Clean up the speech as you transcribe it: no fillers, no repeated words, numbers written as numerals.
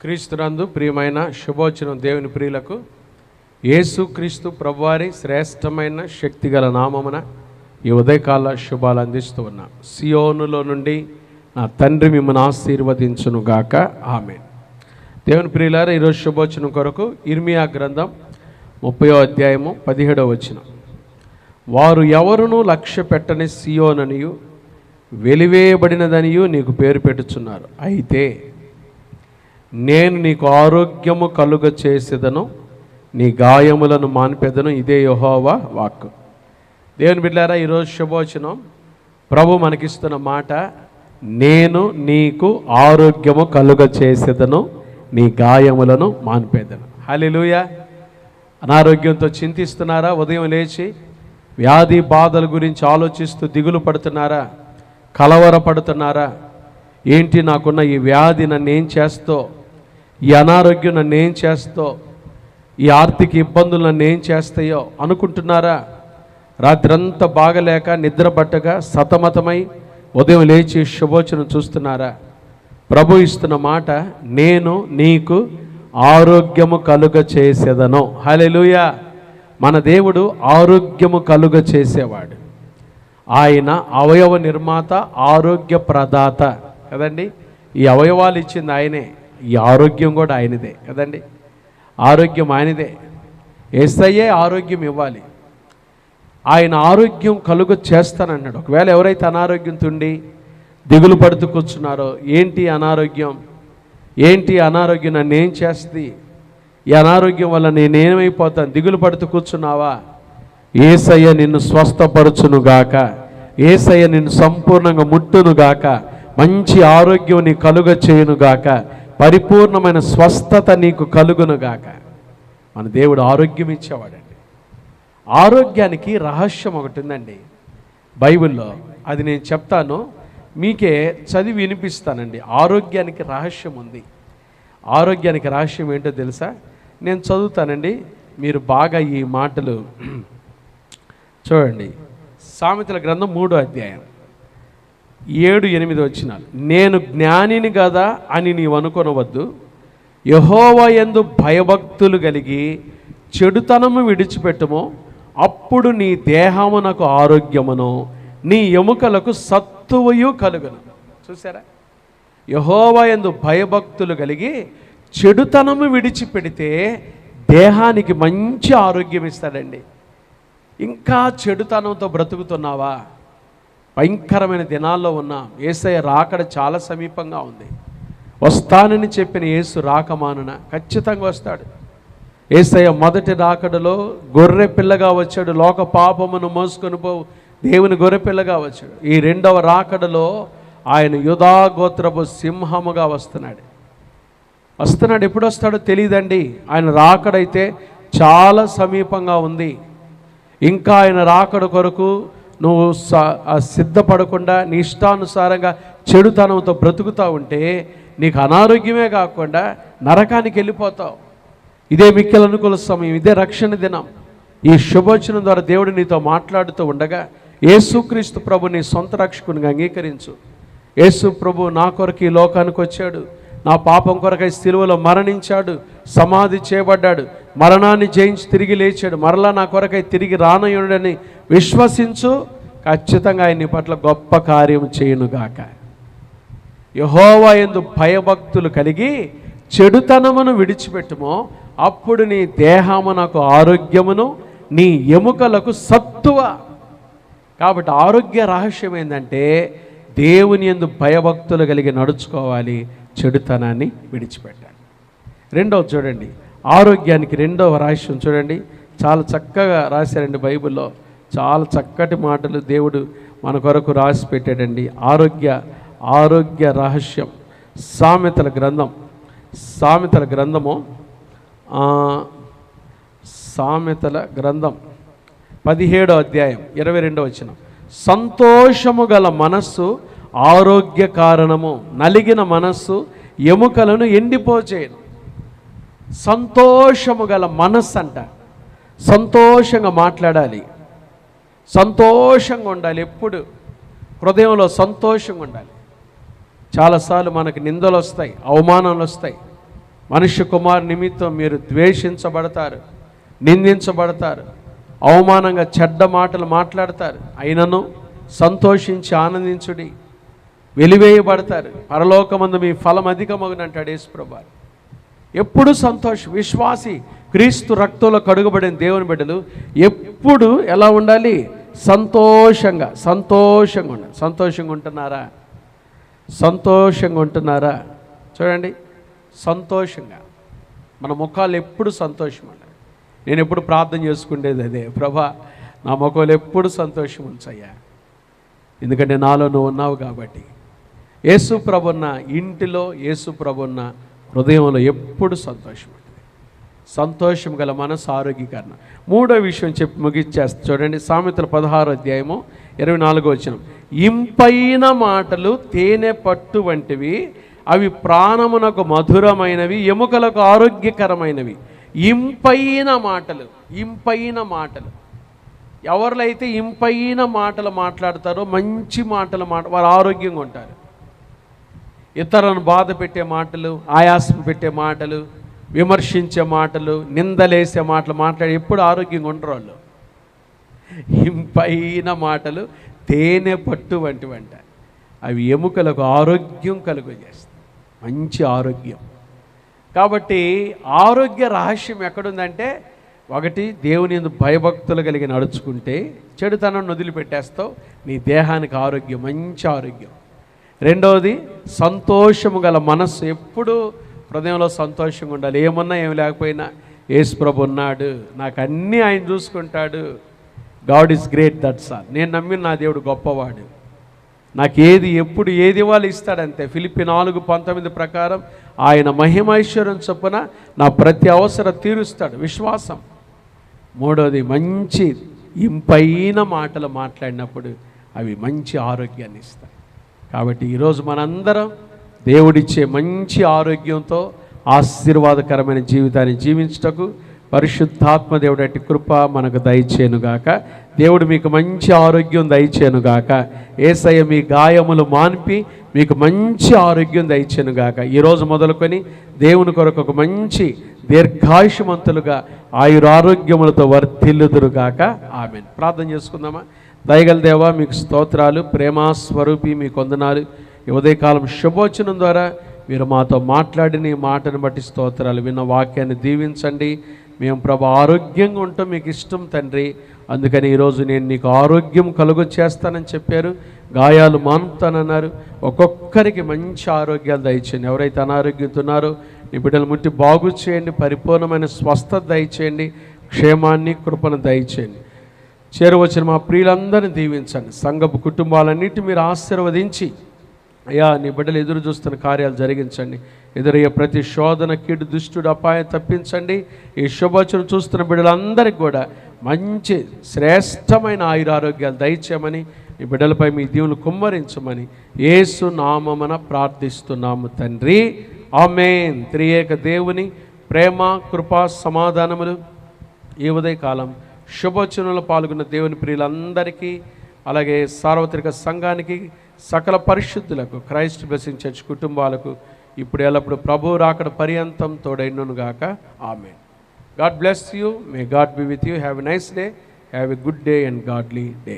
క్రీస్తునందు ప్రియమైన శుభోచనం దేవుని ప్రియులకు యేసు క్రీస్తు ప్రభువారి శ్రేష్టమైన శక్తిగల నామమున ఈ ఉదయకాల శుభాలు అందిస్తూ ఉన్నాం. సియోనులో నుండి నా తండ్రి మిమ్మల్ని ఆశీర్వదించునుగాక. ఆమేన్. దేవుని ప్రియులారా, ఈరోజు శుభోచనం కొరకు ఇర్మియా గ్రంథం 30వ అధ్యాయము 17వ వచనం. వారు ఎవరునూ లక్ష్య పెట్టని సియోననియు వెలివేయబడినదనియు నీకు పేరు పెట్టుచున్నారు. అయితే నేను నీకు ఆరోగ్యము కలుగ చేసేదను, నీ గాయములను మాన్పెదను. ఇదే యెహోవా వాక్కు. దేవుని బిడ్డలారా, ఈరోజు శుభవచనం ప్రభు మనకిస్తున్న మాట, నేను నీకు ఆరోగ్యము కలుగ చేసేదను, నీ గాయములను మాన్పెదను. హల్లెలూయా. అనారోగ్యంతో చింతిస్తున్నారా? ఉదయం లేచి వ్యాధి బాధల గురించి ఆలోచిస్తూ దిగులు పడుతున్నారా? కలవరపడుతున్నారా? ఏంటి నాకున్న ఈ వ్యాధి నన్ను ఏం చేస్తో, ఈ అనారోగ్యం నన్ను ఏం చేస్తో, ఈ ఆర్థిక ఇబ్బందులు నన్ను ఏం చేస్తాయో అనుకుంటున్నారా? రాత్రంతా బాగలేక నిద్రపట్టగా సతమతమై ఉదయం లేచి శుభోచనం చూస్తున్నారా? ప్రభు ఇస్తున్న మాట, నేను నీకు ఆరోగ్యము కలుగ చేసేదను. హల్లెలూయా. మన దేవుడు ఆరోగ్యము కలుగ చేసేవాడు. ఆయన అవయవ నిర్మాత, ఆరోగ్య ప్రదాత కదండి. ఈ అవయవాలు ఇచ్చింది ఆయనే, ఈ ఆరోగ్యం కూడా ఆయనదే కదండి. ఆరోగ్యం ఆయనదే. యేసయ్యే ఆరోగ్యం ఇవ్వాలి. ఆయన ఆరోగ్యం కలుగ చేస్తానన్నాడు. ఒకవేళ ఎవరైతే అనారోగ్యంతో ఉండి దిగులు పడుతూ కూర్చున్నారో, ఏంటి అనారోగ్యం, ఏంటి అనారోగ్యం నన్ను ఏం చేస్తుంది, ఈ అనారోగ్యం వల్ల నేనేమైపోతాను, దిగులు పడుతూ కూర్చున్నావా? యేసయ్య నిన్ను స్వస్థపరచునుగాక, యేసయ్య నిన్ను సంపూర్ణంగా ముట్టునుగాక, మంచి ఆరోగ్యం నీ కలుగ చేయునుగాక, పరిపూర్ణమైన స్వస్థత నీకు కలుగునుగాక. మన దేవుడు ఆరోగ్యం ఇచ్చేవాడండి. ఆరోగ్యానికి రహస్యం ఒకటి ఉందండి బైబిల్లో. అది నేను చెప్తాను, మీకే చదివి వినిపిస్తానండి. ఆరోగ్యానికి రహస్యం ఉంది. ఆరోగ్యానికి రహస్యం ఏంటో తెలుసా? నేను చదువుతానండి, మీరు బాగా ఈ మాటలు చూడండి. సామెతల గ్రంథం 3వ అధ్యాయం 7-8 వచనాలు. నేను జ్ఞానిని కదా అని నీవు అనుకొనవద్దు, యెహోవా యందు భయభక్తులు కలిగి చెడుతనము విడిచిపెట్టుము, అప్పుడు నీ దేహమునకు ఆరోగ్యమును, నీ ఎముకలకు సత్తువయు కలుగును. చూసారా? యెహోవా యందు భయభక్తులు కలిగి చెడుతనము విడిచిపెడితే దేహానికి మంచి ఆరోగ్యం ఇస్తాడండి. ఇంకా చెడుతనంతో బ్రతుకుతున్నావా? భయంకరమైన దినాల్లో ఉన్నాం. యేసయ్య రాకడ చాలా సమీపంగా ఉంది. వస్తానని చెప్పిన యేసు రాకమానున ఖచ్చితంగా వస్తాడు. యేసయ్య మొదటి రాకడలో గొర్రె పిల్లగా వచ్చాడు, లోక పాపమును మోసుకొని పోవు దేవుని గొర్రె పిల్లగా వచ్చాడు. ఈ రెండవ రాకడలో ఆయన యూదా గోత్రపు సింహముగా వస్తున్నాడు. ఎప్పుడు వస్తాడో తెలియదండి. ఆయన రాకడైతే చాలా సమీపంగా ఉంది. ఇంకా ఆయన రాకడ కొరకు నువ్వు సిద్ధపడకుండా నీ ఇష్టానుసారంగా చెడుతనంతో బ్రతుకుతూ ఉంటే నీకు అనారోగ్యమే కాకుండా నరకానికి వెళ్ళిపోతావు. ఇదే మిక్కిలి అనుకూల సమయం, ఇదే రక్షణ దినం. ఈ శుభవచనం ద్వారా దేవుడు నీతో మాట్లాడుతూ ఉండగా, యేసుక్రీస్తు ప్రభు నీ సొంత రక్షకునిగా అంగీకరించు. యేసు ప్రభు నా కొరకు ఈ లోకానికి వచ్చాడు, నా పాపం కొరకై సిలువలో మరణించాడు, సమాధి చేయబడ్డాడు, మరణాన్ని జయించి తిరిగి లేచాడు, మరలా నా కొరకై తిరిగి రానయుడని విశ్వసించు. ఖచ్చితంగా ఆయన నీ పట్ల గొప్ప కార్యం చేయునుగాక. యెహోవా యందు భయభక్తులు కలిగి చెడుతనమును విడిచిపెట్టుమో, అప్పుడు నీ దేహమునకు ఆరోగ్యమును, నీ ఎముకలకు సత్తువ. కాబట్టి ఆరోగ్య రహస్యం ఏంటంటే దేవుని యందు భయభక్తులు కలిగి నడుచుకోవాలి, చెడుతనాన్ని విడిచిపెట్టాలి. రెండవది చూడండి, ఆరోగ్యానికి రెండవ రహస్యం చూడండి. చాలా చక్కగా రాశారండి బైబిల్లో. చాలా చక్కటి మాటలు దేవుడు మన కొరకు రాసి పెట్టాడండి. ఆరోగ్య రహస్యం. సామెతల గ్రంథము 17వ అధ్యాయం 22వ వచనం. సంతోషము గల మనస్సు ఆరోగ్య కారణము, నలిగిన మనస్సు ఎముకలను ఎండిపోచేయను. సంతోషము గల మనస్సు అంట. సంతోషంగా మాట్లాడాలి, సంతోషంగా ఉండాలి. ఎప్పుడు హృదయంలో సంతోషంగా ఉండాలి. చాలాసార్లు మనకు నిందలు వస్తాయి, అవమానాలు వస్తాయి. మనుష్య కుమారు నిమిత్తం మీరు ద్వేషించబడతారు, నిందించబడతారు, అవమానంగా చెడ్డ మాటలు మాట్లాడతారు. అయినను సంతోషించి ఆనందించుడి, వెలివేయబడతారు, పరలోకమందు మీ ఫలం అధికమగునంటాడు యేసుప్రభు. ఎప్పుడు సంతోషం. విశ్వాసి, క్రీస్తు రక్తంలో కడుగబడిన దేవుని బిడ్డలు ఎప్పుడు ఎలా ఉండాలి? సంతోషంగా ఉండాలి. సంతోషంగా ఉంటున్నారా? సంతోషంగా ఉంటున్నారా? చూడండి, సంతోషంగా మన ముఖాలు ఎప్పుడు సంతోషం ఉండాలి. నేను ఎప్పుడు ప్రార్థన చేసుకునేది అదే, ప్రభా నా ముఖాలు ఎప్పుడు సంతోషం ఉంచయ్యా, ఎందుకంటే నాలో నువ్వు ఉన్నావు కాబట్టి. యేసు ప్రభున్న ఇంటిలో, యేసు ప్రభున్న హృదయంలో ఎప్పుడు సంతోషం ఉంటుంది. సంతోషం గల మనసు ఆరోగ్యకరణ. మూడో విషయం చెప్పి ముగిచ్చేస్తా చూడండి. సామెతల 16వ అధ్యాయము 24వ వచనం. ఇంపైన మాటలు తేనె పట్టు వంటివి, అవి ప్రాణమునకు మధురమైనవి, ఎముకలకు ఆరోగ్యకరమైనవి. ఇంపైన మాటలు, ఇంపైన మాటలు. ఎవరిలో అయితే ఇంపైన మాటలు మాట్లాడతారో, మంచి మాటలు వారు ఆరోగ్యంగా ఉంటారు. ఇతరులను బాధ పెట్టే మాటలు, ఆయాసం పెట్టే మాటలు, విమర్శించే మాటలు, నిందలేసే మాటలు మాట్లాడి ఎప్పుడు ఆరోగ్యంగా ఉండరు వాళ్ళు. ఇంపైన మాటలు తేనె పట్టు వంటివంట, అవి ఎముకలకు ఆరోగ్యం కలుగజేస్తాయి, మంచి ఆరోగ్యం. కాబట్టి ఆరోగ్య రహస్యం ఎక్కడుందంటే, ఒకటి, దేవుని యందు భయభక్తులు కలిగి నడుచుకుంటే చెడుతనం వదిలిపెట్టేస్తావు, నీ దేహానికి ఆరోగ్యం, మంచి ఆరోగ్యం. రెండవది, సంతోషము గల మనస్సు. ఎప్పుడు హృదయంలో సంతోషంగా ఉండాలి. ఏమన్నా ఏమి లేకపోయినా యేసు ప్రభు ఉన్నాడు, నాకు అన్నీ ఆయన చూసుకుంటాడు. God is great, that's all. నేను నమ్మిన నా దేవుడు గొప్పవాడు, నాకు ఏది ఎప్పుడు ఏది ఇవ్వాలి ఇస్తాడంతే. ఫిలిప్పి 4:19 ప్రకారం ఆయన మహిమైశ్వర్యం చొప్పున నా ప్రతి అవసరం తీరుస్తాడు. విశ్వాసం. మూడవది, మంచి ఇంపైన మాటలు మాట్లాడినప్పుడు అవి మంచి ఆరోగ్యాన్ని ఇస్తాయి. కాబట్టి ఈరోజు మనందరం దేవుడిచ్చే మంచి ఆరోగ్యంతో ఆశీర్వాదకరమైన జీవితాన్ని జీవించుటకు పరిశుద్ధాత్మ దేవుడు అట్టి కృప మనకు దయచేయునుగాక. దేవుడు మీకు మంచి ఆరోగ్యం దయచేయునుగాక. యేసయ్య మీ గాయములు మాన్పి మీకు మంచి ఆరోగ్యం దయచేయునుగాక. ఈరోజు మొదలుకొని దేవుని కొరకు ఒక మంచి దీర్ఘాయుషమంతులుగా ఆయురారోగ్యములతో వర్ధిల్లుదురుగాక. ఆమేన్. ప్రార్థన చేసుకుందామా? దయగల దేవా, మీకు స్తోత్రాలు. ప్రేమాస్వరూపి మీకు వందనాలు. ఈ ఉదయకాలం శుభోచనం ద్వారా మీరు మాతో మాట్లాడిన ఈ మాటను బట్టి స్తోత్రాలు. విన్న వాక్యాన్ని దీవించండి. మేము ప్రభు ఆరోగ్యంగా ఉంటాం, మీకు ఇష్టం తండ్రి. అందుకని ఈరోజు నేను నీకు ఆరోగ్యం కలుగు చేస్తానని చెప్పారు, గాయాలు మానుతానన్నారు. ఒక్కొక్కరికి మంచి ఆరోగ్యాలు దయచేయండి. ఎవరైతే అనారోగ్యంతో ఉన్నారో నీ బిడ్డలు ముట్టి బాగు చేయండి, పరిపూర్ణమైన స్వస్థత దయచేయండి, క్షేమాన్ని కృపను దయచేయండి. చేరువచ్చిన మా ప్రియులందరినీ దీవించండి. సంఘపు కుటుంబాలన్నిటి మీరు ఆశీర్వదించి అయ్యా నీ బిడ్డలు ఎదురు చూస్తున్న కార్యాలు జరిగించండి. ఎదురయ్యే ప్రతి శోధన, కీడు, దుష్టుడు, అపాయం తప్పించండి. ఈ శుభవచనం చూస్తున్న బిడ్డలందరికీ కూడా మంచి శ్రేష్టమైన ఆయురారోగ్యాలు దయచేయమని, ఈ బిడ్డలపై మీ దీవులు కుమ్మరించమని యేసు నామమున ప్రార్థిస్తున్నాము తండ్రి. ఆమేన్. త్రియేక దేవుని ప్రేమ, కృప, సమాధానములు ఈ ఉదయకాలం శుభవచనంలో పాల్గొన్న దేవుని ప్రియులందరికీ, అలాగే సార్వత్రిక సంఘానికి, సకల పరిశుద్ధులకు, క్రైస్ట్ బ్లెస్సింగ్ చర్చ్ కుటుంబాలకు ఇప్పుడు ఎల్లప్పుడు ప్రభు రాకడ పర్యంతం తోడైననుగాక. Amen. God bless you. May God be with you. Have a nice day. Have a good day and godly day.